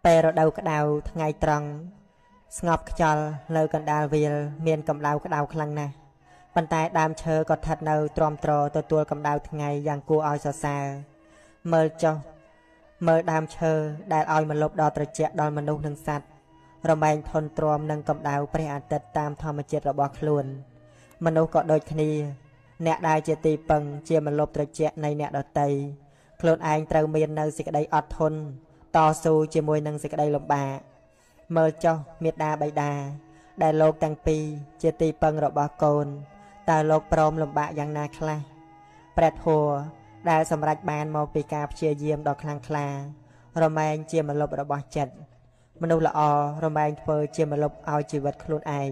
ពេលរដូវក្តៅថ្ងៃត្រង់ស្ងប់ខ្យល់នៅកណ្ដាលវាលមានកម្ដៅក្តៅខ្លាំងណាស់ប៉ុន្តែដើមឈើក៏ស្ថិតនៅទ្រាំទ្រទទួលកម្ដៅថ្ងៃយ៉ាងគួរឲ្យសរសើរមើលចុះមើលដើមឈើដែលឲ្យម្លប់ដ៏ត្រជាក់ដល់មនុស្សនិងសត្វរមែងធន់ទ្រាំនឹងកម្ដៅព្រះអាទិត្យតាមធម្មជាតិរបស់ខ្លួនមនុស្សក៏ដូចគ្នាអ្នកដែលជាទីពឹងជាម្លប់ត្រជាក់នៃអ្នកដទៃខ្លួនឯងត្រូវមាននៅសេចក្តីអត់ធន់តស៊ូជាមួយនឹងសេចក្តីលំបាកមើលចុះមេត្តាបិតាដែលលោកទាំងពីរជាទីពឹងរបស់កូនតើលោកព្រមលំបាកយ៉ាងណាខ្លះព្រះធម៌ដែលសម្រេចបានមកពីការព្យាយាមដ៏ខ្លាំងក្លារមែងជាម្លប់របស់ចិត្តមនុស្សល្អរមែងធ្វើជាម្លប់ឲ្យជីវិតខ្លួនឯង